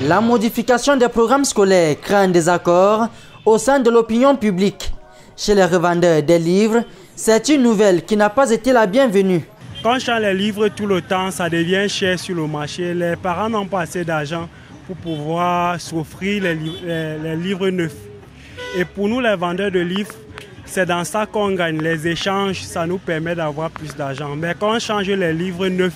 La modification des programmes scolaires crée un désaccord au sein de l'opinion publique. Chez les revendeurs des livres, c'est une nouvelle qui n'a pas été la bienvenue. Quand on change les livres tout le temps, ça devient cher sur le marché. Les parents n'ont pas assez d'argent pour pouvoir s'offrir les livres neufs. Et pour nous, les vendeurs de livres, c'est dans ça qu'on gagne. Les échanges, ça nous permet d'avoir plus d'argent. Mais quand on change les livres neufs,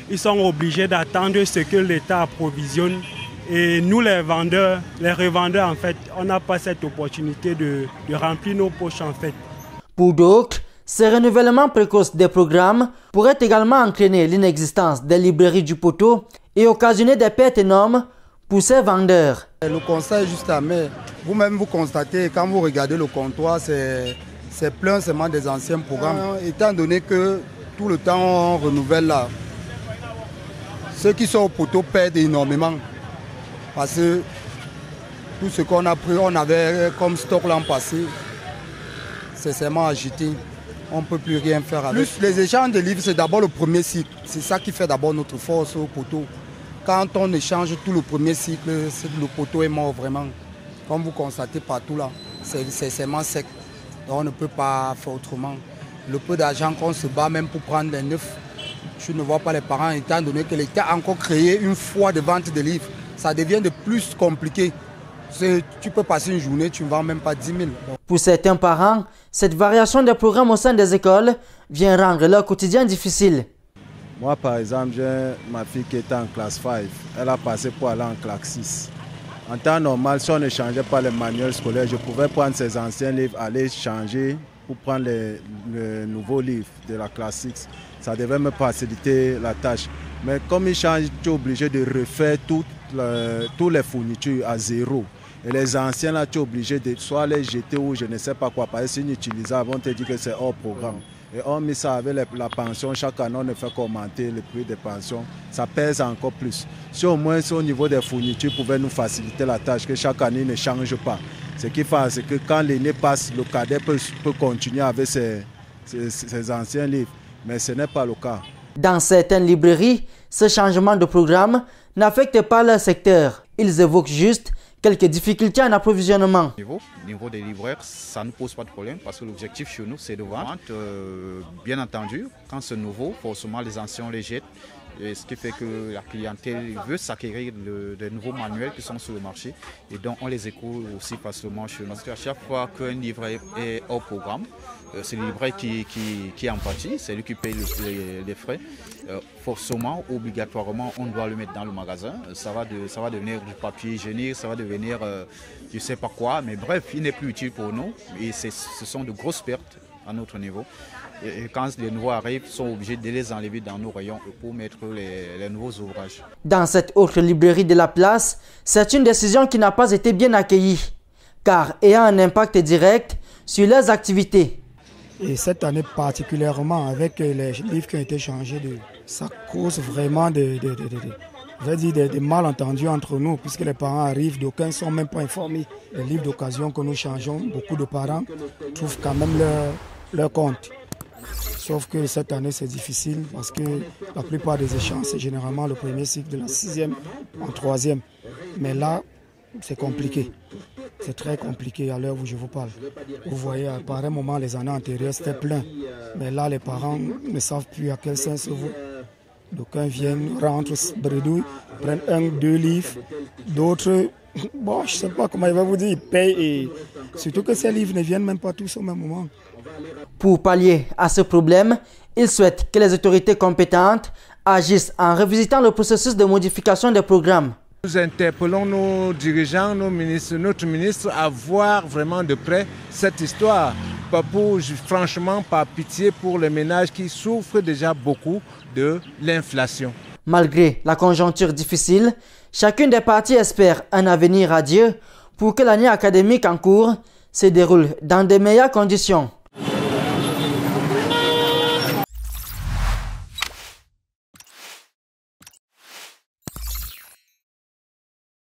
ils sont obligés d'attendre ce que l'État approvisionne. Et nous, les vendeurs, les revendeurs, en fait, on n'a pas cette opportunité de remplir nos poches, en fait. Pour d'autres, ce renouvellement précoce des programmes pourrait également entraîner l'inexistence des librairies du poteau et occasionner des pertes énormes pour ces vendeurs. Le constat est juste amer. Vous-même, vous constatez, quand vous regardez le comptoir, c'est plein seulement des anciens programmes. Étant donné que tout le temps on renouvelle là, ceux qui sont au poteau perdent énormément. Parce que tout ce qu'on a pris, on avait comme stock l'an passé, c'est seulement agité. On ne peut plus rien faire avec. Plus les échanges de livres, c'est d'abord le premier cycle. C'est ça qui fait d'abord notre force au poteau. Quand on échange tout le premier cycle, le poteau est mort vraiment. Comme vous constatez partout là, c'est seulement sec. Donc on ne peut pas faire autrement. Le peu d'argent qu'on se bat même pour prendre les neufs, je ne vois pas les parents, étant donné que l'État a encore créé une foire de vente de livres. Ça devient de plus compliqué. Tu peux passer une journée, tu ne vends même pas 10 000. Pour certains parents, cette variation des programmes au sein des écoles vient rendre leur quotidien difficile. Moi, par exemple, j'ai ma fille qui était en classe 5. Elle a passé pour aller en classe 6. En temps normal, si on ne changeait pas les manuels scolaires, je pouvais prendre ces anciens livres, aller changer pour prendre les nouveaux livres de la classe 6. Ça devait me faciliter la tâche. Mais comme ils changent, tu es obligé de refaire toutes les fournitures à zéro. Et les anciens, là, tu es obligé de soit les jeter ou je ne sais pas quoi. Parce que c'est inutilisable, on te dit que c'est hors programme. Et on met ça avec la pension. Chaque année, on ne fait qu'augmenter le prix des pensions. Ça pèse encore plus. Si au moins, au niveau des fournitures, pouvait nous faciliter la tâche, que chaque année ne change pas. Ce qui fait, c'est que quand l'aîné passe, le cadet peut continuer avec ses anciens livres. Mais ce n'est pas le cas. Dans certaines librairies, ce changement de programme n'affecte pas leur secteur. Ils évoquent juste quelques difficultés en approvisionnement. Au niveau des libraires, ça ne pose pas de problème parce que l'objectif chez nous, c'est de vendre. Bien entendu, quand c'est nouveau, forcément les anciens les jettent. Et ce qui fait que la clientèle veut s'acquérir de nouveaux manuels qui sont sur le marché. Et donc on les écoute aussi facilement chez nous. Parce qu'à chaque fois qu'un livret est hors programme, c'est le livret qui en pâtit, c'est lui qui paye les frais. Forcément, obligatoirement, on doit le mettre dans le magasin. Ça va devenir du papier hygiénique, ça va devenir je ne sais pas quoi. Mais bref, il n'est plus utile pour nous. Et ce sont de grosses pertes à notre niveau. Et quand les nouveaux arrivent, ils sont obligés de les enlever dans nos rayons pour mettre les nouveaux ouvrages. Dans cette autre librairie de la place, c'est une décision qui n'a pas été bien accueillie, car ayant un impact direct sur leurs activités. Et cette année particulièrement, avec les livres qui ont été changés, ça cause vraiment des malentendus entre nous, puisque les parents arrivent, d'aucuns ne sont même pas informés. Les livres d'occasion que nous changeons, beaucoup de parents trouvent quand même leur compte. Sauf que cette année, c'est difficile parce que la plupart des échanges, c'est généralement le premier cycle de la 6e en 3e. Mais là, c'est compliqué. C'est très compliqué à l'heure où je vous parle. Vous voyez, par un moment, les années antérieures, c'était plein. Mais là, les parents ne savent plus à quel sens vous. D'aucuns viennent, rentrent, bredouillent, prennent 1, 2 livres. D'autres, bon, je ne sais pas comment il va vous dire, ils payent. Et surtout que ces livres ne viennent même pas tous au même moment. Pour pallier à ce problème, il souhaite que les autorités compétentes agissent en revisitant le processus de modification des programmes. Nous interpellons nos dirigeants, notre ministre à voir vraiment de près cette histoire. Franchement, par pitié pour les ménages qui souffrent déjà beaucoup de l'inflation. Malgré la conjoncture difficile, chacune des parties espère un avenir radieux pour que l'année académique en cours se déroule dans de meilleures conditions.